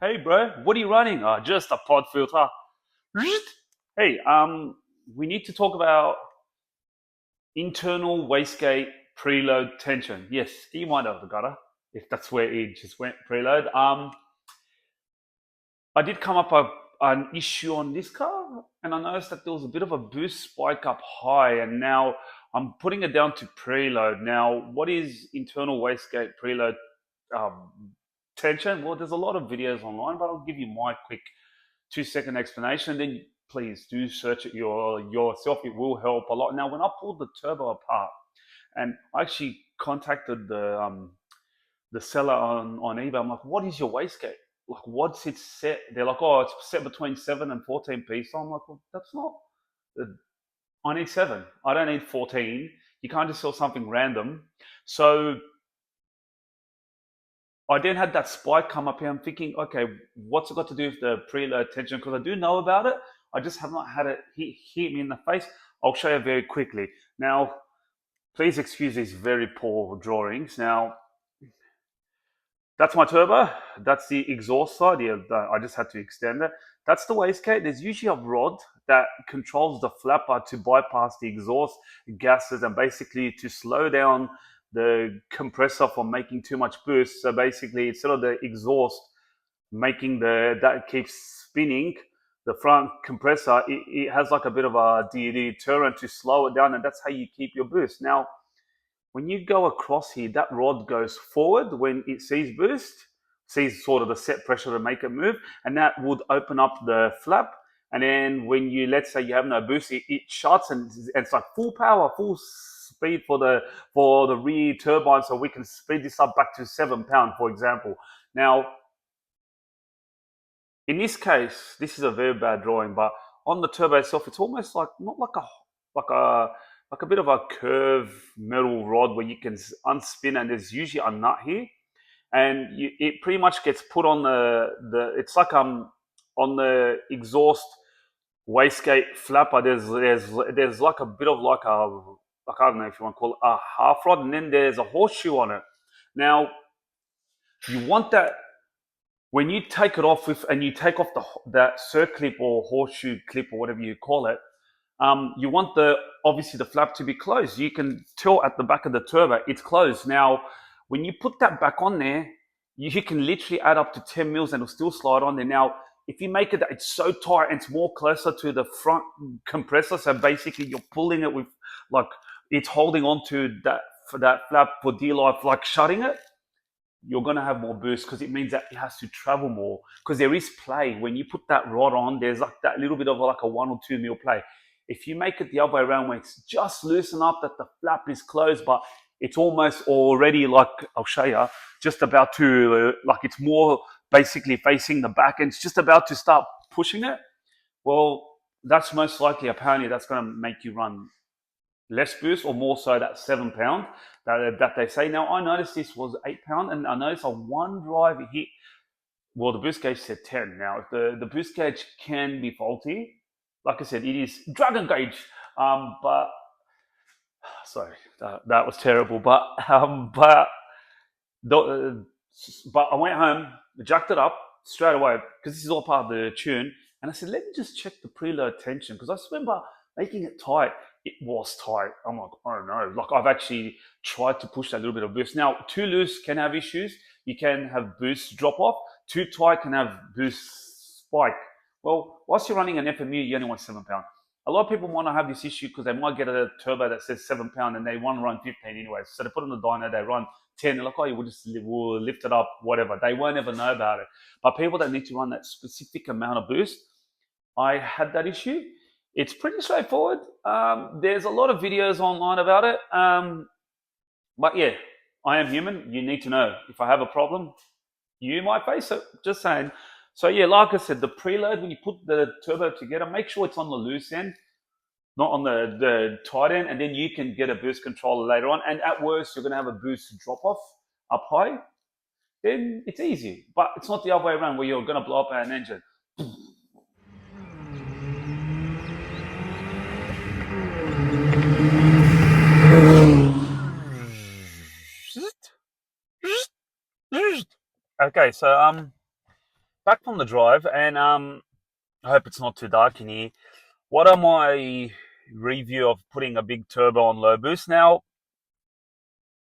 Hey, bro, what are you running? Just a pod filter. Hey, we need to talk about internal wastegate preload tension. Yes, you might have got it if that's where it just went preload. I did come up an issue on this car, and I noticed that there was a bit of a boost spike up high, and now I'm putting it down to preload. Now, what is internal wastegate preload tension? Well, there's a lot of videos online, but I'll give you my quick 2-second explanation. Then please do search it yourself. It will help a lot. Now, when I pulled the turbo apart, and I actually contacted the seller on eBay, I'm like, "What is your wastegate? Like, what's it set?" They're like, "Oh, it's set between 7 and 14 p." So I'm like, "Well, that's not. I need 7. I don't need 14. You can't just sell something random." So I then had that spike come up here. I'm thinking, okay, what's it got to do with the preload tension? Because I do know about it. I just have not had it hit me in the face. I'll show you very quickly. Now, please excuse these very poor drawings. Now, that's my turbo. That's the exhaust side. Yeah, I just had to extend it. That's the wastegate. There's usually a rod that controls the flapper to bypass the exhaust gases and basically to slow down the compressor from making too much boost. So basically, instead of the exhaust making that keeps spinning, the front compressor, it has like a bit of a deterrent to slow it down, and that's how you keep your boost. Now, when you go across here, that rod goes forward when it sees boost, sees sort of the set pressure to make it move, and that would open up the flap. And then when you, let's say you have no boost, it shuts, and it's like full power, full speed for the rear turbine, so we can speed this up back to 7 pound, for example. Now, in this case, this is a very bad drawing, but on the turbo itself, it's almost like not like a like a bit of a curved metal rod where you can unspin, and there's usually a nut here, and it pretty much gets put on the it's like on the exhaust wastegate flapper. There's like a bit of like I don't know if you want to call it a half rod, and then there's a horseshoe on it. Now, you want that when you take it off with, and you take off that circlip or horseshoe clip or whatever you call it, you want obviously the flap to be closed. You can tell at the back of the turbo it's closed. Now, when you put that back on there, you can literally add up to 10 mils and it'll still slide on there. Now, if you make it that it's so tight and it's more closer to the front compressor, so basically you're pulling it with like it's holding on to that flap for dear life, like shutting it, you're going to have more boost because it means that it has to travel more because there is play. When you put that rod on, there's like that little bit of like a 1 or 2 mil play. If you make it the other way around where it's just loosen up that the flap is closed, but it's almost already like, I'll show you, just about to, like it's more basically facing the back and it's just about to start pushing it, well, that's most likely, apparently, that's going to make you run less boost or more so that 7 pound that they say. Now, I noticed this was 8 pound, and I noticed on one drive it hit, well, the boost gauge said 10. Now, if the boost gauge can be faulty, like I said, it is dragon gauge. But sorry, that was terrible. The, but I went home, jacked it up straight away because this is all part of the tune, and I said, let me just check the preload tension because I just remember making it tight. It was tight. I'm like, I don't know. Like I've actually tried to push that little bit of boost. Now, too loose can have issues. You can have boost drop off. Too tight can have boost spike. Well, whilst you're running an FMU, you only want 7 pound. A lot of people want to have this issue because they might get a turbo that says 7 pound and they want to run 15 anyway. So they put on the dyno, they run 10. They're like, oh, we'll lift it up, whatever. They won't ever know about it. But people that need to run that specific amount of boost, I had that issue. It's pretty straightforward. There's a lot of videos online about it. But yeah, I am human. You need to know if I have a problem, you might face it. Just saying. So yeah, like I said, the preload, when you put the turbo together, make sure it's on the loose end, not on the tight end, and then you can get a boost controller later on. And at worst, you're going to have a boost drop off up high. Then it's easy. But it's not the other way around where you're going to blow up an engine. Okay, so back from the drive, and I hope it's not too dark in here. What are my review of putting a big turbo on low boost? Now,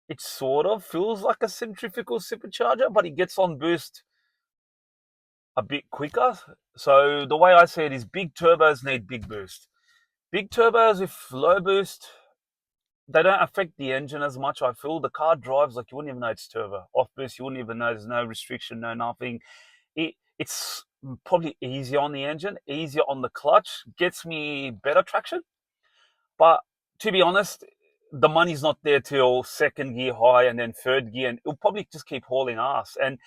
it sort of feels like a centrifugal supercharger, but it gets on boost a bit quicker. So the way I see it is big turbos need big boost. Big turbos with low boost, they don't affect the engine as much. I feel the car drives like you wouldn't even know it's turbo. Off boost, you wouldn't even know. There's no restriction, no nothing. It's probably easier on the engine, easier on the clutch, gets me better traction. But to be honest, the money's not there till second gear high and then third gear, and it'll probably just keep hauling ass. And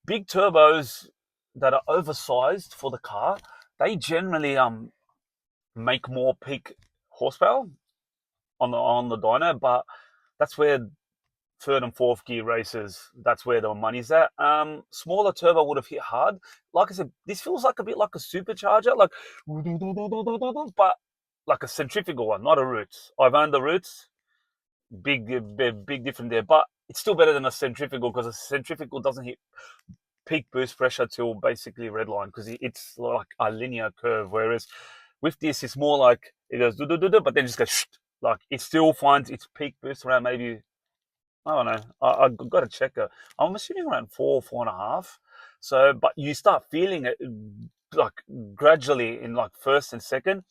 big turbos that are oversized for the car, they generally make more peak horsepower on the dyno, but that's where third and fourth gear races, that's where the money's at. Smaller turbo would have hit hard. Like I said, this feels like a bit like a supercharger, like but like a centrifugal one, not a Roots. I've owned the Roots, big difference there, but it's still better than a centrifugal because a centrifugal doesn't hit peak boost pressure till basically redline because it's like a linear curve, whereas with this it's more like it goes but then just goes like it still finds its peak boost around maybe, I don't know, I've got to check it. I'm assuming around 4.5. So but you start feeling it like gradually in like first and second.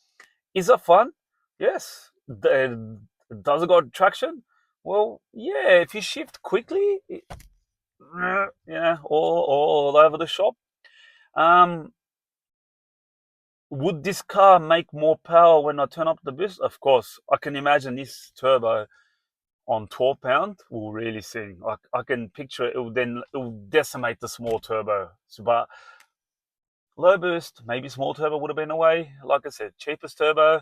Is it fun? Yes. Does it got traction? Well, yeah, if you shift quickly, yeah, all over the shop. Um, would this car make more power when I turn up the boost? Of course. I can imagine this turbo on 12 pound will really sing. I can picture it. It will decimate the small turbo. So, but low boost, maybe small turbo would have been away. Like I said, cheapest turbo,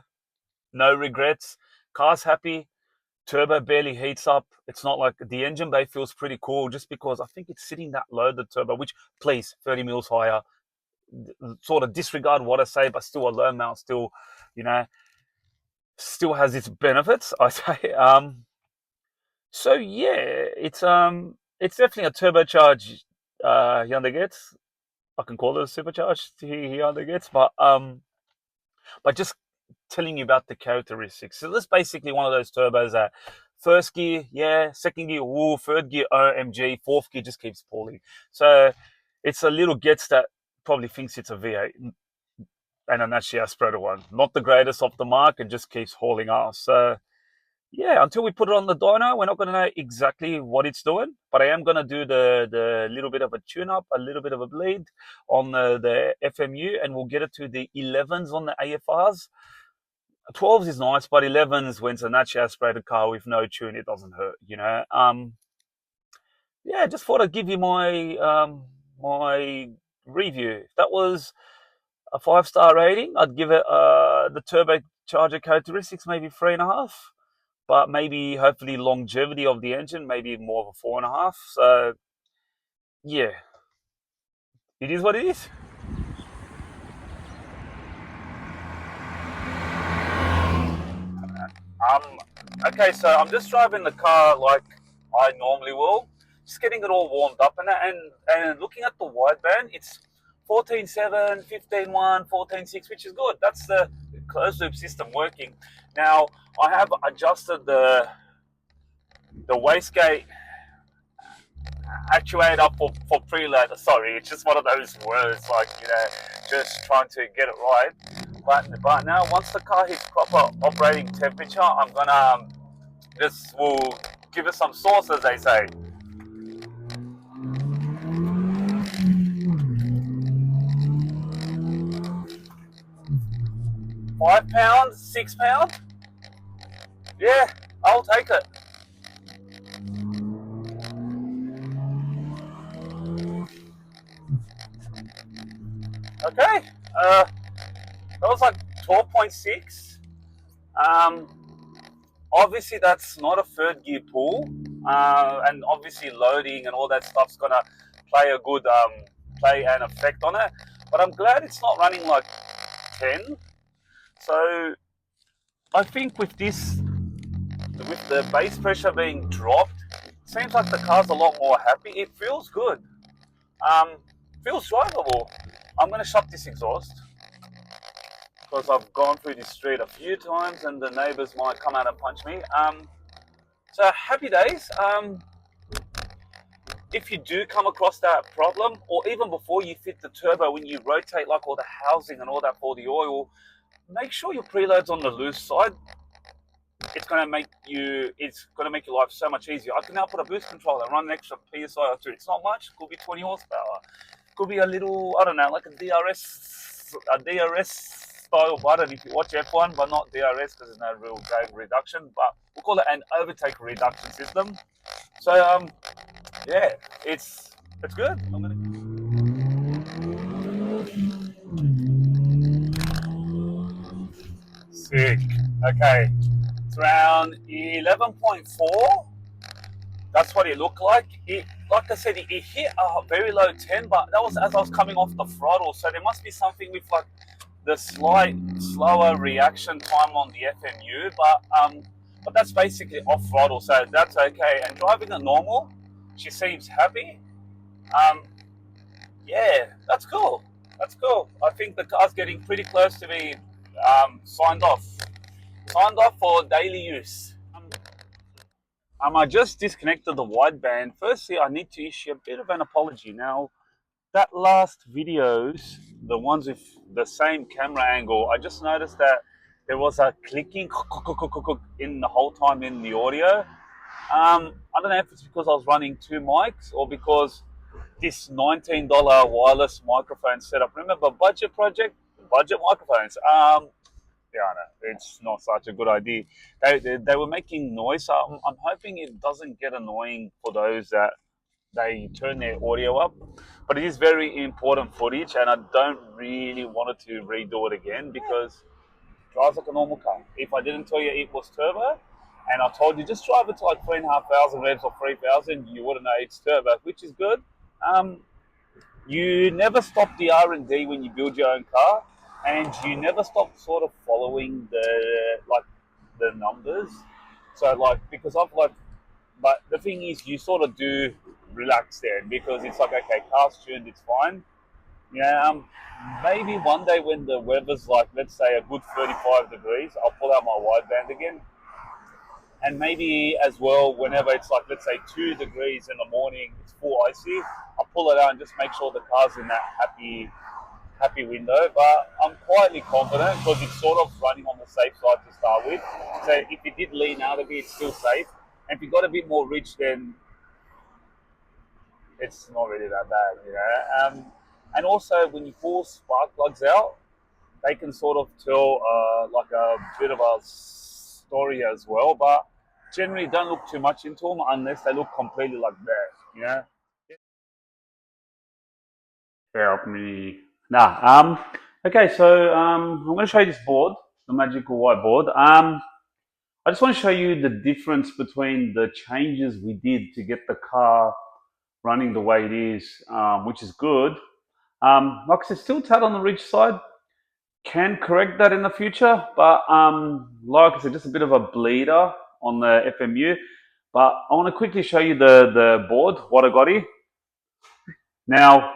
no regrets. Car's happy. Turbo barely heats up. It's not like the engine bay feels pretty cool just because I think it's sitting that low, the turbo, which please 30 mils higher. Sort of disregard what I say, but still a low mount still, you know, still has its benefits, I say. So yeah, it's definitely a turbocharged Hyundai Getz. I can call it a supercharged Hyundai Getz, but just telling you about the characteristics. So this is basically one of those turbos that first gear, yeah, second gear, woo, third gear, OMG, fourth gear just keeps falling. So it's a little Getz that probably thinks it's a V8 and an actually Aspretta one. Not the greatest off the mark and just keeps hauling ass. So yeah, until we put it on the dyno, we're not going to know exactly what it's doing. But I am going to do the little bit of a tune-up, a little bit of a bleed on the FMU, and we'll get it to the 11s on the AFRs. 12s is nice, but 11s, when it's a naturally aspirated car with no tune, it doesn't hurt, you know. Yeah, just thought I'd give you my review. If that was a 5-star rating, I'd give it the turbocharger characteristics maybe 3.5. But maybe hopefully longevity of the engine, maybe more of a 4.5. So yeah, it is what it is. Um, okay, so I'm just driving the car like I normally will, just getting it all warmed up and looking at the wideband, it's 14.7, 15.1, 14.6, which is good. That's the closed loop system working. Now I have adjusted the wastegate actuator for preload. Sorry, it's just one of those words, like, you know, just trying to get it right. But now once the car hits proper operating temperature, I'm gonna this will give it some sauce, as they say. 5 pounds, 6 pounds. Yeah, I'll take it. Okay, that was like 12.6. Um, Obviously that's not a third gear pull, and obviously loading and all that stuff's gonna play a good play and effect on it. But I'm glad it's not running like 10. So I think with this, with the base pressure being dropped, it seems like the car's a lot more happy. It feels good. Um, Feels drivable. I'm gonna shut this exhaust because I've gone through this street a few times and the neighbors might come out and punch me. So happy days. If you do come across that problem, or even before you fit the turbo, when you rotate like all the housing and all that for the oil, make sure your preload's on the loose side. It's gonna make your life so much easier. I can now put a boost controller and run an extra PSI or two. It's not much. It could be 20 horsepower. It could be a little, I don't know, like a DRS style button if you watch F1, but not DRS because there's no real drag reduction. But we'll call it an overtake reduction system. So yeah, it's good. I'm gonna sick. Okay, it's around 11.4. That's what it looked like. Like I said, it hit a very low 10, but that was as I was coming off the throttle. So there must be something with like the slight slower reaction time on the FMU. But that's basically off throttle, so that's okay. And driving at normal, she seems happy. Um, yeah, that's cool. That's cool. I think the car's getting pretty close to be signed off. Signed off for daily use. I just disconnected the wideband. Firstly, I need to issue a bit of an apology. Now, that last videos, the ones with the same camera angle, I just noticed that there was a clicking in the whole time in the audio. I don't know if it's because I was running two mics or because this $19 wireless microphone setup. Remember, budget microphones. Yeah, I know. It's not such a good idea. They were making noise. So I'm hoping it doesn't get annoying for those that they turn their audio up. But it is very important footage, and I don't really want to redo it again because it drives like a normal car. If I didn't tell you it was turbo, and I told you just drive it to like 3,500 revs or 3,000, you wouldn't know it's turbo, which is good. Um, you never stop the R&D when you build your own car, and you never stop sort of following the numbers. So like because I've like, but the thing is, you sort of do relax there because it's like okay, car's tuned, it's fine. Yeah, maybe one day when the weather's like let's say a good 35 degrees, I'll pull out my wideband again, and maybe as well whenever it's like let's say 2 degrees in the morning, it's full icy. I'll pull it out and just make sure the car's in that happy window. But I'm quietly confident because it's sort of running on the safe side to start with. So if it did lean out a bit, it's still safe. And if you got a bit more rich, then it's not really that bad, you know. And also when you pull spark plugs out, they can sort of tell like a bit of a story as well. But generally, don't look too much into them unless they look completely like that, you know. Help me. Nah. Okay, so I'm going to show you this board, the magical whiteboard. I just want to show you the difference between the changes we did to get the car running the way it is, which is good. Like I said, still tad on the rich side. Can correct that in the future, but like I said, just a bit of a bleeder on the FMU. But I want to quickly show you the board, what I got here. Now,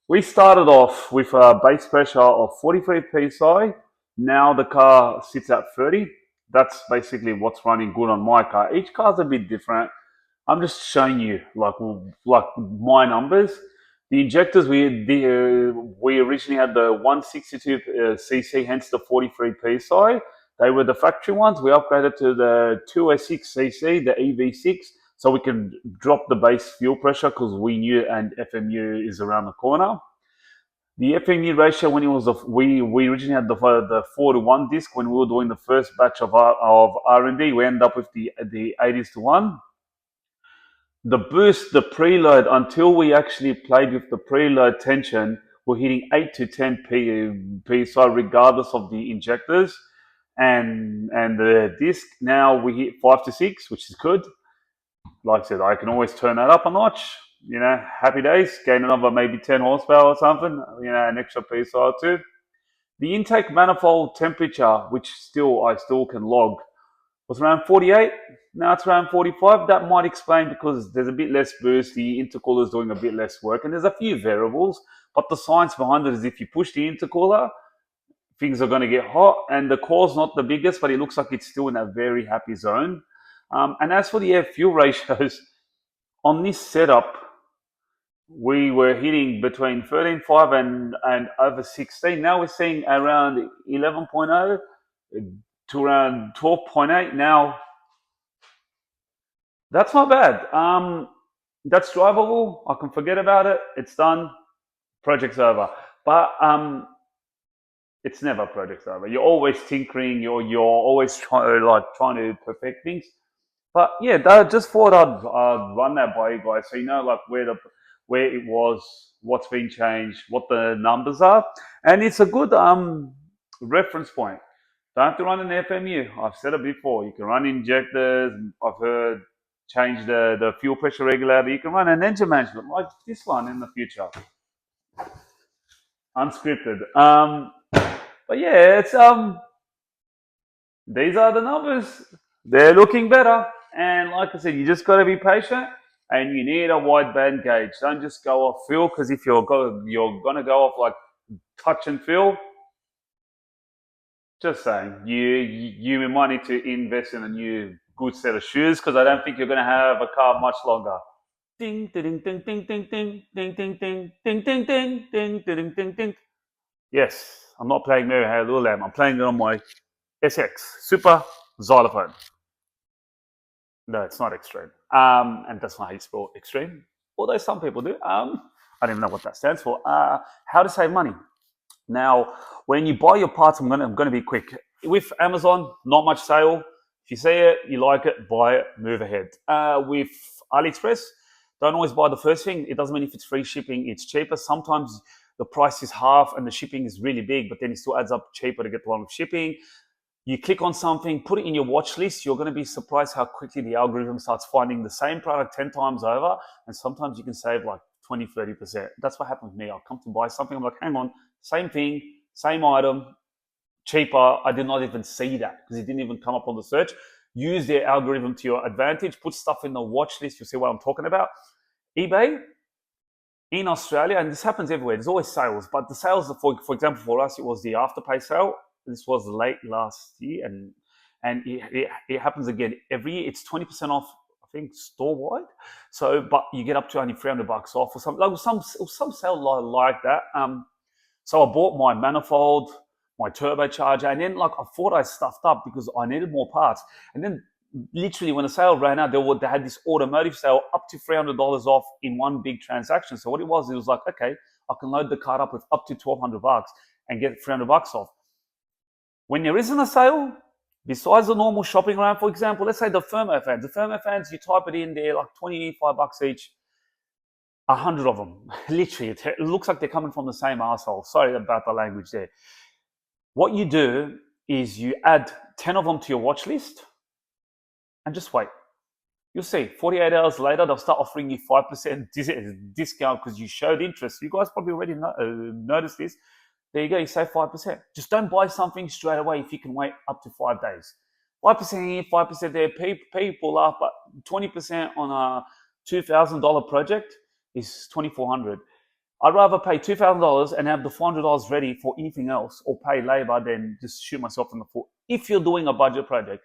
we started off with a base pressure of 43 psi. Now the car sits at 30. That's basically what's running good on my car. Each car's a bit different. I'm just showing you like my numbers. The injectors we originally had the 162 cc, hence the 43 psi. They were the factory ones. We upgraded to the 206 cc, the EV6, so we can drop the base fuel pressure because we knew and FMU is around the corner. The FMU ratio when it was we originally had the 4-to-1 disc when we were doing the first batch of R&D. We ended up with the 80s-to-1. The boost, the preload, until we actually played with the preload tension, we're hitting 8 to 10 psi regardless of the injectors and the disc. Now we hit 5 to 6, which is good. Like I said, I can always turn that up a notch. You know, happy days, gain another maybe 10 horsepower or something, you know, an extra psi or two. The intake manifold temperature, which I still can log, Was around 48. Now it's around 45. That might explain because there's a bit less boost. The intercooler is doing a bit less work, and there's a few variables. But the science behind it is if you push the intercooler, things are going to get hot, and the core's not the biggest, but it looks like it's still in a very happy zone. And as for the air fuel ratios, on this setup, we were hitting between 13.5 and over 16. Now we're seeing around 11.0 to around 12.8. Now, that's not bad. That's drivable. I can forget about it. It's done. Project's over. But it's never project's over. You're always tinkering. You're always trying to perfect things. But yeah, just thought I'd run that by you guys so you know like where it was, what's been changed, what the numbers are, and it's a good reference point. Don't have to run an FMU. I've said it before. You can run injectors. I've heard change the fuel pressure regulator. You can run an engine management like this one in the future. Unscripted. But yeah, it's these are the numbers. They're looking better. And like I said, you just got to be patient and you need a wideband gauge. Don't just go off feel because if you're going to go off like touch and feel, just saying, you might need to invest in a new good set of shoes because I don't think you're going to have a car much longer. Ding ding ding ding ding ding ding ding ding ding ding ding ding ding ding ding. Yes, I'm not playing Mary Had a Little Lamb. I'm playing it on my SX Super Xylophone. No, it's not extreme. And that's not how you spell extreme. Although some people do. I don't even know what that stands for. How to save money. Now, when you buy your parts, I'm gonna be quick. With Amazon, not much sale. If you see it, you like it, buy it, move ahead. With AliExpress, don't always buy the first thing. It doesn't mean if it's free shipping, it's cheaper. Sometimes the price is half and the shipping is really big, but then it still adds up cheaper to get the one with shipping. You click on something, put it in your watch list. You're going to be surprised how quickly the algorithm starts finding the same product 10 times over. And sometimes you can save like 20, 30%. That's what happened with me. I'll come to buy something. I'm like, hang on, same thing, same item, cheaper. I did not even see that because it didn't even come up on the search. Use their algorithm to your advantage. Put stuff in the watch list. You'll see what I'm talking about. eBay in Australia, and this happens everywhere. There's always sales, but the sales, for example, for us, it was the Afterpay sale. This was late last year, and it happens again every year. It's 20% off, I think, store wide. So, but you get up to only $300 off, or something like some sale like that. So I bought my manifold, my turbocharger, and then like I thought I stuffed up because I needed more parts. And then literally when the sale ran out, they had this automotive sale up to $300 off in one big transaction. So what it was like, okay, I can load the cart up with up to $1,200 and get $300 off. When there isn't a sale, besides the normal shopping around, for example, let's say the thermo fans. The thermo fans, you type it in, they're like $25 each. 100 of them. Literally, it looks like they're coming from the same asshole. Sorry about the language there. What you do is you add 10 of them to your watch list and just wait. You'll see, 48 hours later, they'll start offering you 5% discount because you showed interest. You guys probably already noticed this. There you go, you save 5%. Just don't buy something straight away if you can wait up to 5 days. 5% here, 5% there. People laugh, but 20% on a $2,000 project is $2,400. I'd rather pay $2,000 and have the $400 ready for anything else or pay labor than just shoot myself in the foot. If you're doing a budget project,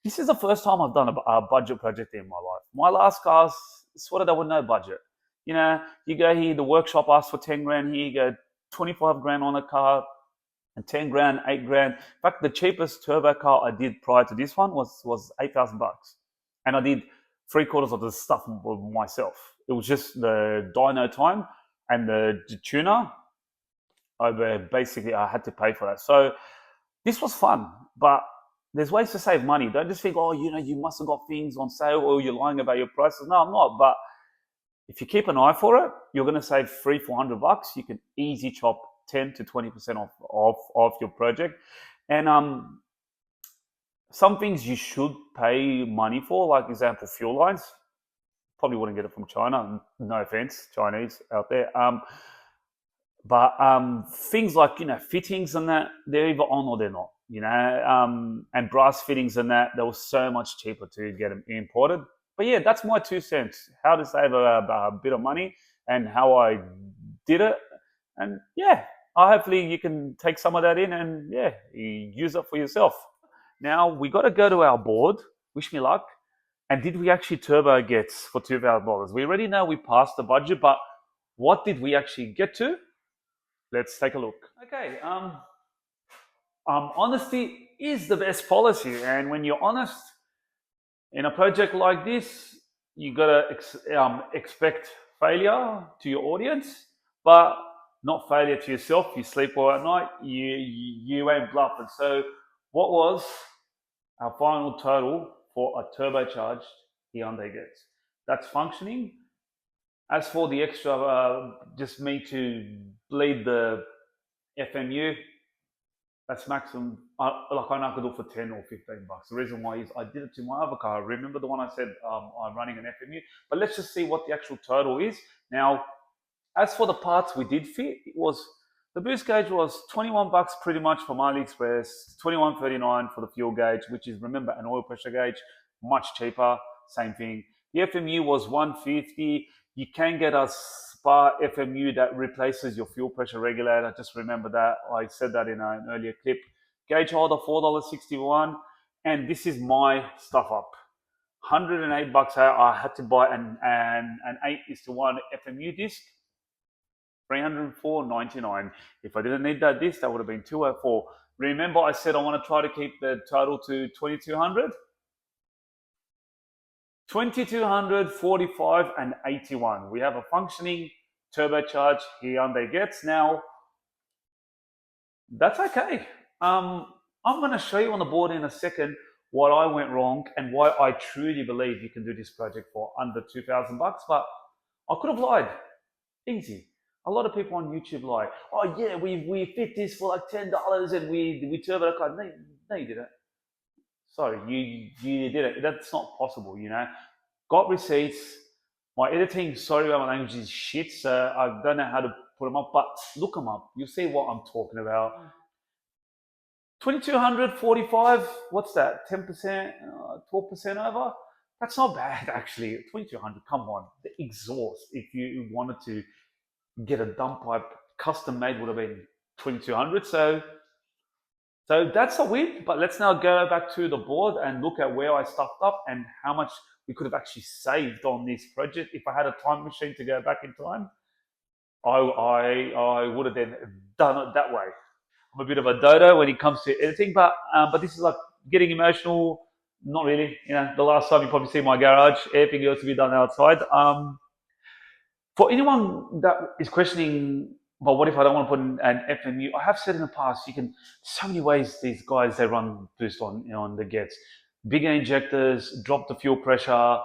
this is the first time I've done a budget project in my life. My last cars, sort of, there was no budget. You know, you go here, the workshop asks for 10 grand, here you go 25 grand on a car, and 10 grand, 8 grand. In fact, the cheapest turbo car I did prior to this one was $8,000. And I did 3/4 of the stuff myself. It was just the dyno time and the tuner. Basically, I had to pay for that. So this was fun, but there's ways to save money. Don't just think, oh, you must have got things on sale or you're lying about your prices. No, I'm not. But if you keep an eye for it, you're going to save $300-400. You can easy chop 10 to 20% off your project. And some things you should pay money for, like example, fuel lines. Probably wouldn't get it from China. No offense, Chinese out there. But things like fittings and that, they're either on or they're not. and brass fittings and that, they were so much cheaper to get them imported. But yeah, that's my 2 cents. How to save a bit of money and how I did it. And yeah, hopefully you can take some of that in and yeah, use it for yourself. Now we got to go to our board. Wish me luck. And did we actually turbo gets for $2,000? We already know we passed the budget, but what did we actually get to? Let's take a look. Okay. Honesty is the best policy, and when you're honest in a project like this, you gotta expect failure to your audience, but not failure to yourself. You sleep well at night. You ain't bluffing. So, what was our final total for a turbocharged Hyundai Getz? That's functioning. As for the extra, just me to bleed the FMU, that's maximum. Like I know I could do it for 10 or $15. The reason why is I did it to my other car. Remember the one I said I'm running an FMU? But let's just see what the actual total is. Now, as for the parts we did fit, it was the boost gauge was $21 pretty much from AliExpress, $21.39 for the fuel gauge, which is, remember, an oil pressure gauge, much cheaper, same thing. The FMU was $150. You can get a Spa FMU that replaces your fuel pressure regulator. Just remember that. I said that in an earlier clip. Gauge holder, $4.61. And this is my stuff up. $108 out. I had to buy an 8:1 FMU disc. $304.99. If I didn't need that disc, that would have been $204. Remember, I said I want to try to keep the total to 2,200. 2,200, 45, and 81. We have a functioning turbocharged Hyundai Getz. Now, that's okay. I'm going to show you on the board in a second what I went wrong and why I truly believe you can do this project for under $2,000. But I could have lied. Easy. A lot of people on YouTube lie. Oh yeah, we fit this for like $10 and we turbo the car. No, you didn't. Sorry, you did it. That's not possible, Got receipts. My editing, sorry about my language, is shit, so I don't know how to put them up, but look them up. You'll see what I'm talking about. 2,245, what's that? 10%, 12% over? That's not bad, actually. 2,200, come on. The exhaust, if you wanted to get a dump pipe custom made, would have been 2,200. So that's a win. But let's now go back to the board and look at where I stuffed up and how much we could have actually saved on this project. If I had a time machine to go back in time, I would have then done it that way. I'm a bit of a dodo when it comes to editing, but this is like getting emotional. Not really. The last time you probably see my garage, everything else to be done outside. For anyone that is questioning, well, what if I don't want to put in an FMU? I have said in the past, you can, so many ways these guys, they run boost on the Getz. Bigger injectors, drop the fuel pressure,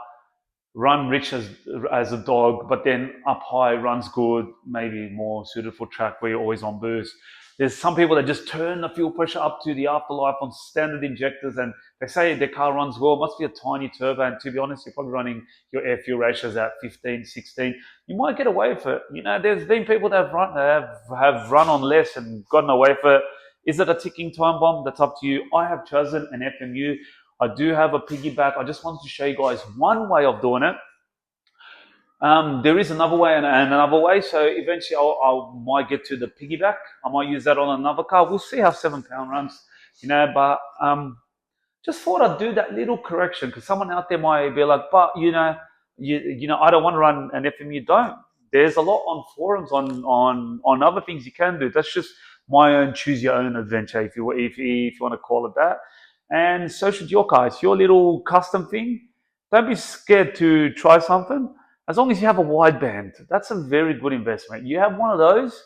run rich as a dog, but then up high runs good, maybe more suited for track where you're always on boost. There's some people that just turn the fuel pressure up to the afterlife on standard injectors and they say their car runs well. It must be a tiny turbo, and to be honest, you're probably running your air fuel ratios at 15, 16. You might get away with it. There's been people that have run on less and gotten away with it. Is it a ticking time bomb? That's up to you. I have chosen an FMU. I do have a piggyback. I just wanted to show you guys one way of doing it. There is another way and another way. So eventually I might get to the piggyback. I might use that on another car. We'll see how 7 pound runs, but just thought I'd do that little correction because someone out there might be like, but I don't want to run an FMU. Don't. There's a lot on forums on other things you can do. That's just my own choose your own adventure, if you want to call it that. And so should your car. It's your little custom thing. Don't be scared to try something. As long as you have a wideband, that's a very good investment. You have one of those,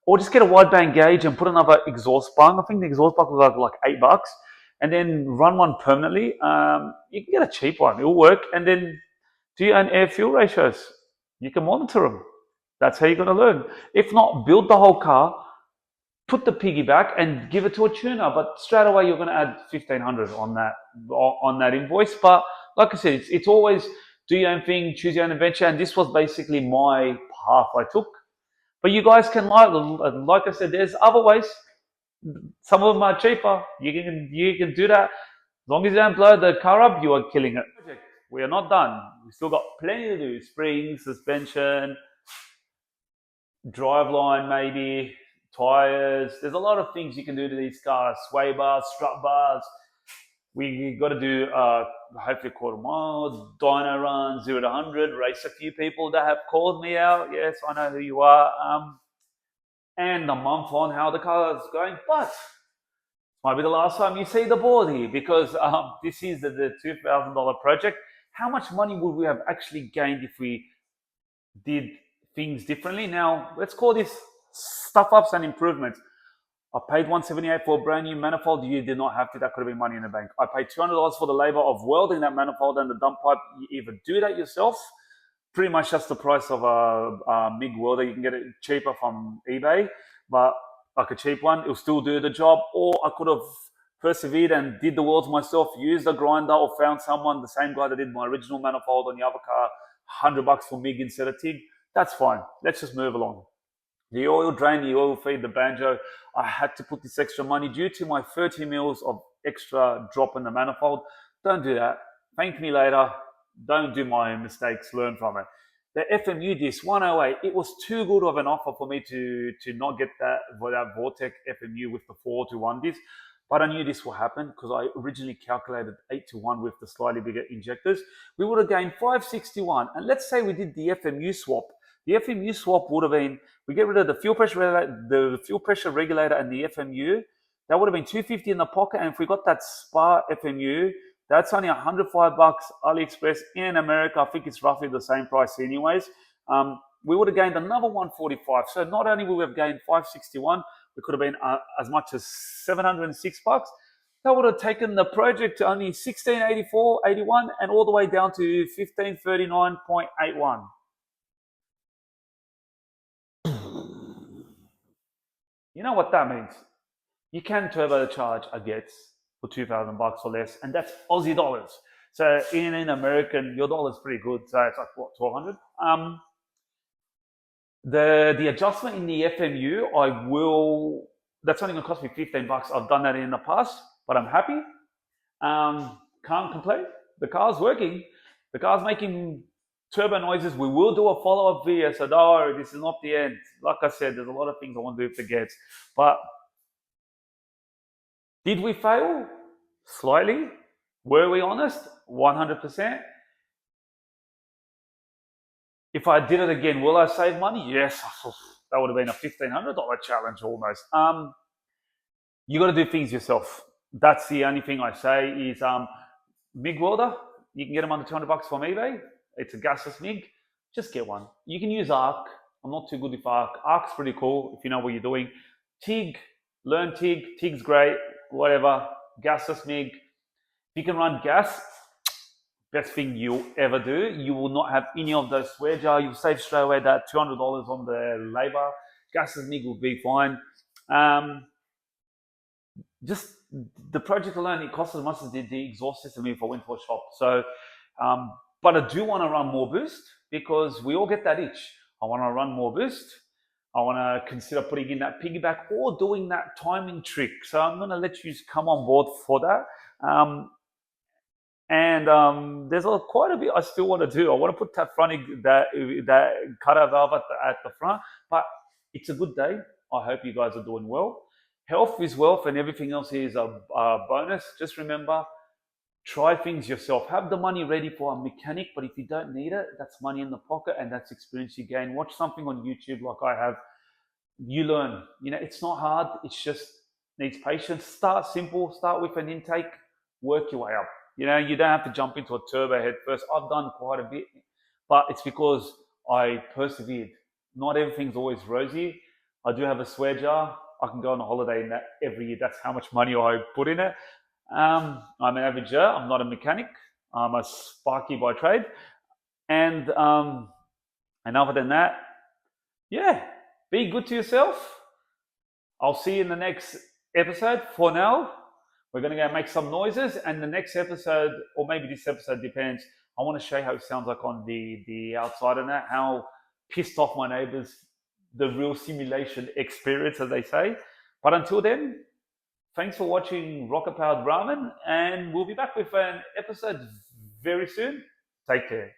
or just get a wideband gauge and put another exhaust bung. I think the exhaust bung was like $8, and then run one permanently. You can get a cheap one; it'll work. And then do your own air fuel ratios. You can monitor them. That's how you're going to learn. If not, build the whole car, put the piggyback, and give it to a tuner. But straight away, you're going to add 1,500 on that invoice. But like I said, it's always do your own thing, choose your own adventure, and this was basically my path I took. But you guys can like I said, there's other ways. Some of them are cheaper. You can do that. As long as you don't blow the car up, you are killing it. We are not done. We still got plenty to do. Springs, suspension, driveline, maybe tires. There's a lot of things you can do to these cars. Sway bars, strut bars. We got to do hopefully a quarter mile, dyno run, 0 to 100. Race a few people that have called me out. Yes, I know who you are. And a month on how the car is going, but might be the last time you see the board here because this is the $2,000 project. How much money would we have actually gained if we did things differently? Now, let's call this stuff ups and improvements. I paid $178 for a brand new manifold. You did not have to. That could have been money in the bank. I paid $200 for the labor of welding that manifold and the dump pipe. You either do that yourself, pretty much just the price of a MIG welder. You can get it cheaper from eBay, but like a cheap one, it'll still do the job. Or I could have persevered and did the welds myself, used a grinder, or found someone, the same guy that did my original manifold on the other car, $100 for MIG instead of TIG. That's fine. Let's just move along. The oil drain, the oil feed, the banjo. I had to put this extra money due to my 30 mils of extra drop in the manifold. Don't do that. Thank me later. Don't do my mistakes. Learn from it. The FMU disc 108. It was too good of an offer for me to not get that Vortec FMU with the 4-to-1 disc. But I knew this will happen because I originally calculated 8-to-1 with the slightly bigger injectors. We would have gained 561. And let's say we did the FMU swap. The FMU swap would have been, we get rid of the fuel pressure regulator and the FMU. That would have been $250 in the pocket. And if we got that Spa FMU, that's only $105 AliExpress in America. I think it's roughly the same price anyways. We would have gained another 145. So not only would we have gained 561, we could have been as much as $706. That would have taken the project to only 1684.81 and all the way down to 1539.81. You know what that means? You can turbocharge a Getz for $2,000 or less, and that's Aussie dollars. So in American, your dollar's pretty good. So it's like what, 1,200. The adjustment in the FMU, that's only gonna cost me $15. I've done that in the past, but I'm happy. Can't complain. The car's working. The car's making turbo noises. We will do a follow-up video, so don't worry, this is not the end. Like I said, there's a lot of things I want to do for Getz. But did we fail? Slightly. Were we honest? 100%. If I did it again, will I save money? Yes. That would have been a $1,500 challenge almost. You got to do things yourself. That's the only thing I say is MIG welder. You can get them under $200 from eBay. It's a gasless MIG. Just get one. You can use ARC. I'm not too good with ARC. ARC's pretty cool if you know what you're doing. TIG, learn TIG. TIG's great. Whatever. Gasless MIG. If you can run gas, best thing you'll ever do. You will not have any of those swear jar. You'll save straight away that $200 on the labor. Gasless MIG will be fine. Just the project alone, it costs as much as the exhaust system if I went to a shop. So, but I do want to run more boost because we all get that itch. I want to run more boost. I want to consider putting in that piggyback or doing that timing trick. So I'm going to let you come on board for that. There's quite a bit I still want to do. I want to put that cutter valve at the front, but it's a good day. I hope you guys are doing well. Health is wealth and everything else is a bonus. Just remember, try things yourself. Have the money ready for a mechanic, but if you don't need it, that's money in the pocket and that's experience you gain. Watch something on YouTube like I have. You learn. It's not hard. It's just needs patience. Start simple. Start with an intake. Work your way up. You don't have to jump into a turbo head first. I've done quite a bit, but it's because I persevered. Not everything's always rosy. I do have a swear jar. I can go on a holiday in that every year. That's how much money I put in it. I'm an amateur. I'm not a mechanic. I'm a sparky by trade. And other than that, yeah, be good to yourself. I'll see you in the next episode. For now, we're going to go make some noises. And the next episode, or maybe this episode, depends. I want to show you how it sounds like on the outside and that, how pissed off my neighbors, the real simulation experience, as they say. But until then, Thanks for watching Rocket Powered Ramen, and we'll be back with an episode very soon. Take care.